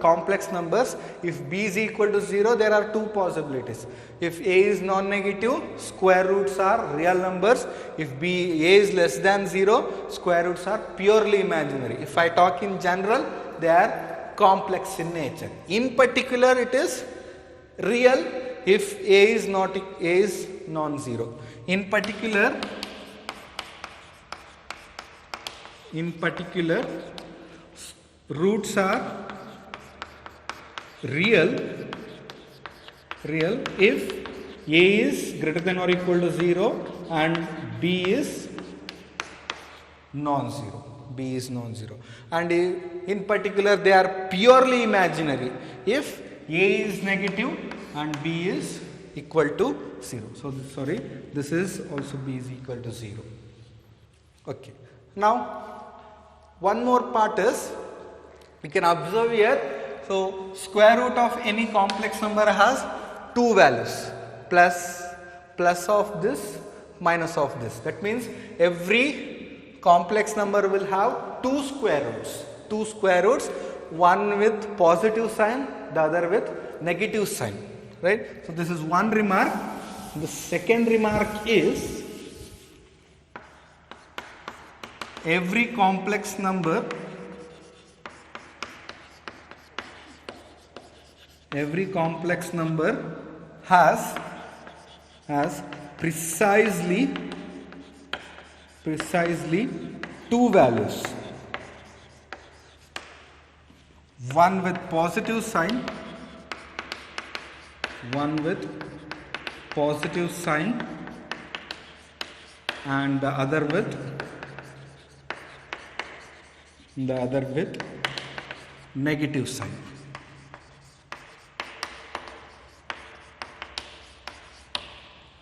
complex numbers. If b is equal to 0, there are two possibilities. If a is non-negative, square roots are real numbers. If a is less than 0, square roots are purely imaginary. If I talk in general, they are complex in nature. In particular, it is real if a is non-zero. In particular, roots are real if a is greater than or equal to 0 and b is non-zero. And in particular, they are purely imaginary if a is negative and b is equal to 0. So this is also b is equal to 0. Okay. Now one more part is, we can observe here, so square root of any complex number has two values, plus of this, minus of this. That means every complex number will have two square roots, one with positive sign, the other with negative sign, right? So this is one remark. The second remark is, every complex number has precisely two values, one with positive sign and the other with negative sign.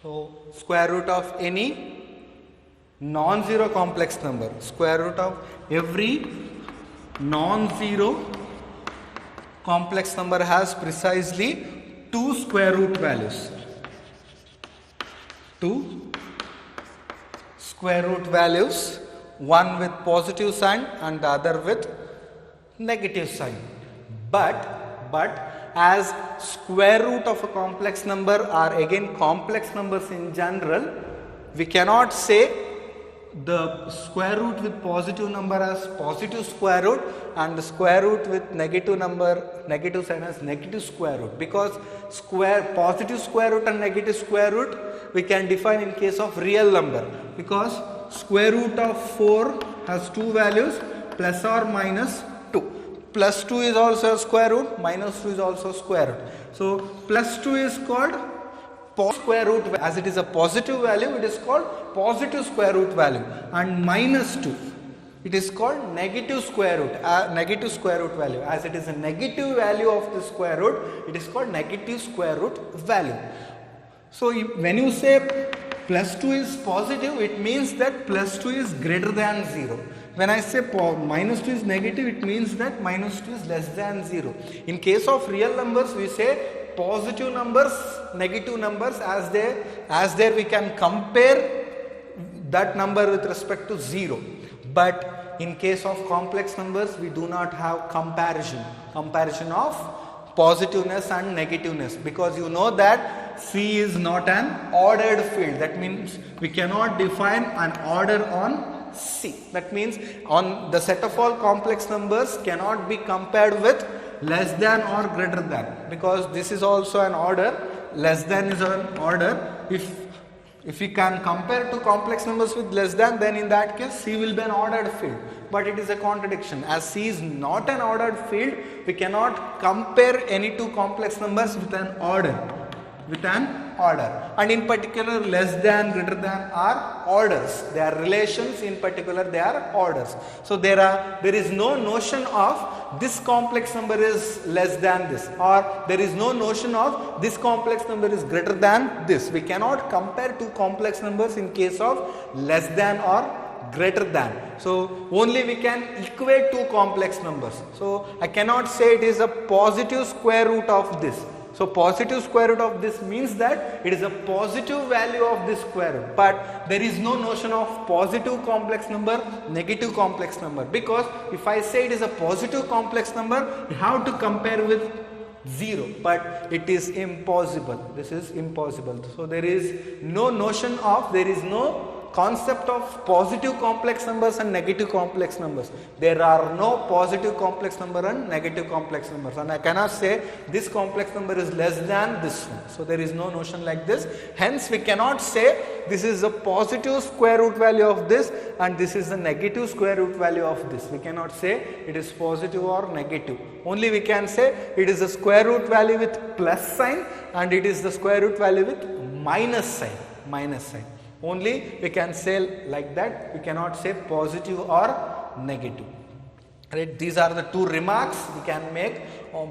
So square root of any non-zero complex number, square root of every non-zero complex number has precisely two square root values. One with positive sign and the other with negative sign. But as square root of a complex number are again complex numbers in general, we cannot say the square root with positive number as positive square root and the square root with negative sign as negative square root, because positive square root and negative square root we can define in case of real number, because square root of 4 has two values, plus or minus 2. Plus 2 is also a square root, minus 2 is also square root. So plus 2 is called square root, as it is a positive value, it is called positive square root value, and minus 2, it is called negative square root value, as it is a negative value of the square root, it is called negative square root value. So when you say plus 2 is positive, it means that plus 2 is greater than 0. When I say minus 2 is negative, it means that minus 2 is less than 0. In case of real numbers, we say positive numbers negative numbers, as there we can compare that number with respect to 0. But in case of complex numbers, we do not have comparison of positiveness and negativeness, because you know that C is not an ordered field. That means we cannot define an order on C. That means on the set of all complex numbers cannot be compared with less than or greater than, because this is also an order. Less than is an order. If we can compare two complex numbers with less than, then in that case C will be an ordered field. But it is a contradiction. As C is not an ordered field, we cannot compare any two complex numbers with an order. And in particular, less than, greater than are orders. They are relations. In particular, they are orders. So there is no notion of this complex number is less than this, or there is no notion of this complex number is greater than this. We cannot compare two complex numbers in case of less than or greater than. So only we can equate two complex numbers. So I cannot say it is a positive square root of this. So positive square root of this means that it is a positive value of this square root, but there is no notion of positive complex number, negative complex number, because if I say it is a positive complex number, we have to compare with 0, but it is impossible. This is impossible. So there is no notion of, there is no concept of positive complex numbers and negative complex numbers. There are no positive complex number and negative complex numbers, and I cannot say this complex number is less than this one. So there is no notion like this. Hence we cannot say this is a positive square root value of this and this is the negative square root value of this. We cannot say it is positive or negative. Only we can say it is a square root value with plus sign and it is the square root value with minus sign. Only we can say like that. We cannot say positive or negative. Right? These are the two remarks we can make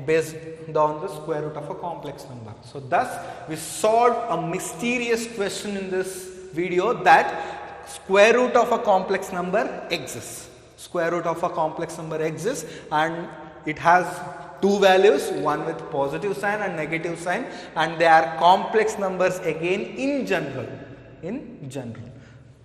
based on the square root of a complex number. So thus we solved a mysterious question in this video, that square root of a complex number exists. Square root of a complex number exists and it has two values, one with positive sign and negative sign, and they are complex numbers again in general.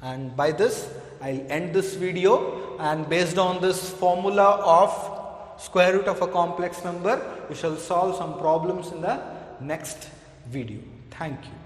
And by this I'll end this video, and based on this formula of square root of a complex number, we shall solve some problems in the next video. Thank you.